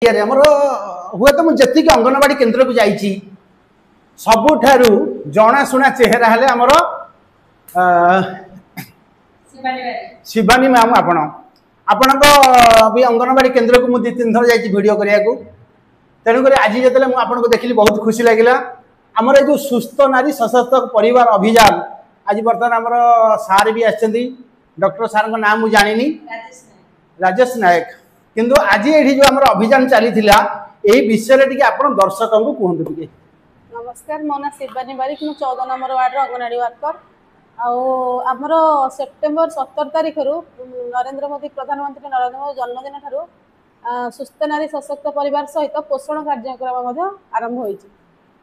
आमर हुए तो मुझे अंगनवाड़ी केन्द्र को जाइए सबुठारु जनाशुना चेहरा हेले आमर शिवानी मैम आपण भी अंगनवाड़ी केन्द्र को मुझे 2-3 थर जाइए वीडियो करने को तेणुक आज जो मुझे देखिली बहुत खुशी लगे आमर जो सुस्थ नारी सशक्त परिवार अभियान आज बर्तमान आमर सार भी आछंती डॉक्टर सार नाम मुझे जानी राजेश नायक किंतु आज ये जो आमर अभियान चली यही विषय टी आप दर्शकों को कहतु टे। नमस्कार मो ना शिवानी बारिक मु 14 नंबर वार्ड अंगनवाड़ी वर्कर आमर सेप्टेम्बर 17 तारीख नरेंद्र मोदी प्रधानमंत्री नरेंद्र मोदी जन्मदिन ठारू सुस्थ नारी सशक्त परिवार सहित पोषण कार्यक्रम आरंभ होती।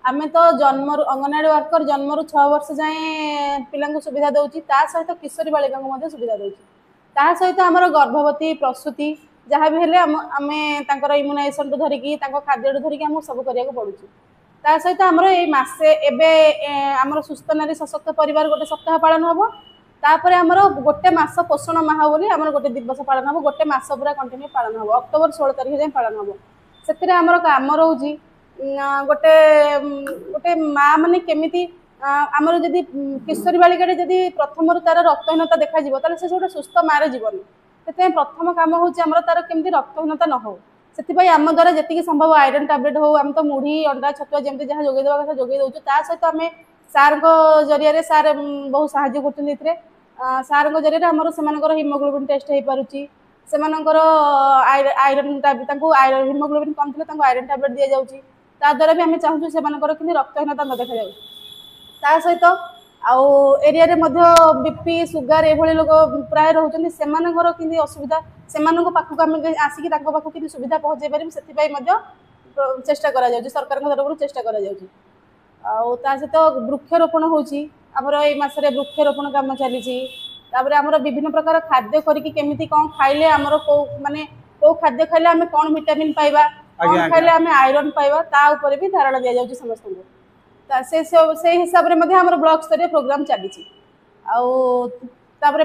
आम तो जन्म अंगनवाड़ी वर्कर जन्म 6 वर्ष जाए पिला सुविधा दूसरी सहित किशोरी बालिका को सुविधा दूसरी सहित आमर गर्भवती प्रसूति जहाँ भी हेले आम इम्यूनाइजेशन टू धरिकी खाद्य धरिकी आमको सब करने पड़ुची सहित आमर ये मसे एवं आमर सुस्थ नारी सशक्त परिवार गोटे सप्ताह पालन हम तापर आमर गोटे मास पोषण माह बोली आमर गोटे दिवस पालन हम गोटे मास पूरा कंटिन्यू पालन हम अक्टोबर 16 तारीख जाए पालन हम से आमर काम रोचे गोटे गोटे माँ मैंने केमी आमर जदि किशोरी बालिका जदि प्रथम तार रक्तहीनता देखा से गोटे सुस्थ मारे जीवन से प्रथम कम हूँ तार केमी रक्तहीनता न हो से आम द्वारा जी संभव आयरन टैबलेट हो आम तो मुढ़ी अंडा छतुआ जमी जहाँ जोगे देवा कथा जोगे दौचु सहित आम सार जरिया सार बहुत साहय कर सार जरिए आमर से हिमोग्लोबिन टेस्ट हो पारुची से आयरन हिमोग्लोबिन कम थे आयरन टैबलेट दि जाऊँगी द्वारा भी आम चाहूँ से रक्तहीनता न देखा जाए सहित आउ एरिया रे मध्य बीपी सुगर ये लोग प्राय रोचे से कि असुविधा से पाखक आम आसिक पाखक कि सुविधा पहुँचे पारे से चेष्टा करा सरकार तरफ चेष्टा करा सहित वृक्षरोपण होमर ये मसरे वृक्षरोपण कम चली आमर विभिन्न प्रकार खाद्य करके कौन खाइले आमर को माने कौ खाद्य खाइले आम कौन विटामिन पाइबा कौन खाइले आम आयरन पाइबा ता ऊपर भी धारणा दि जाऊँगी समस्त से हिसाब से आमर ब्लॉक स्तरीय प्रोग्राम चली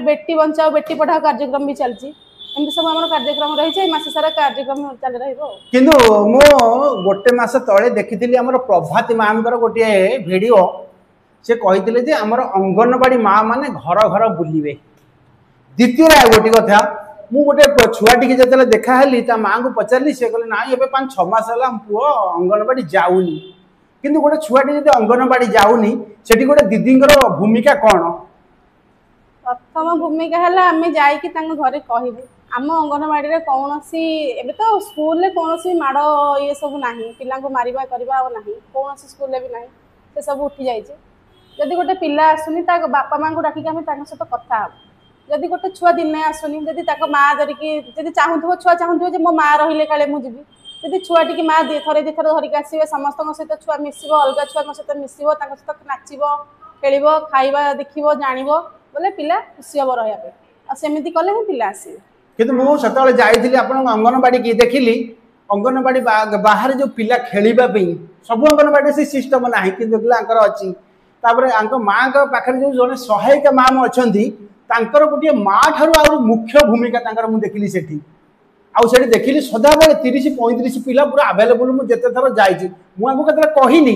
बेटी बचाओ बेटी पढ़ाओ कार्यक्रम भी चलती एमती सब आम कार्यक्रम रही मस सारा कार्यक्रम चल रही मो गोटे मस तले देखी आम प्रभाती मैम गोटे वीडियो से कही आमर अंगनवाड़ी माँ मैंने घर घर बुलवे द्वितीय गोटे कथा मु गोटे छुआटी जो देखाली माँ को पचारि सी कहले ना ये 5-6 मास है पुओ अंगनवाड़ी जाऊनी किंतु गोटे छुआटी जो अंगनवाड़ी जाऊनी सेठी गोटे दीदी भूमिका कौन प्रथम भूमिका है आम जाकि घरे कहबू आम अंगनवाड़ी कौन एवं तो स्कूल कौन माड़ ये सब ना पिला मारिबा करवा ना कौन स्कूल भी ना से सब उठी जाइए जदि गोटे पिला आसुनी बापा माँ को डाकिक आम सहित कथा जदि गोटे छुआ दिने आसुनी जदि माँ धरिकी चाहूब छुआ चाहूब मो माँ रही काले मुझे जदि छुआ टी माँ थरे दी थर धरिक आसवे समस्त सहित छुआ मिसब अलग छुआ सहित मिसब सहित नाचब खेल खाइबा देख जान बोले पिला खुशी हम रहा सेमती कले ही पिला आसवे किंतु मुझे जाइए अंगनवाड़ी की देखिली अंगनवाड़ी बाहर जो पिला खेलवाई सब अंगनवाड़ी से सिस्टम ना कि अच्छी माँ पाखे जो जड़े सहायिका मैम अच्छा गोटे माँ ठार मुख्य भूमिका मुझे देखिली सेठी आउे देखिली सदाबले 30-35 पिला पूरा आवेलेबल मुझे थर जाइए मुझे कहनी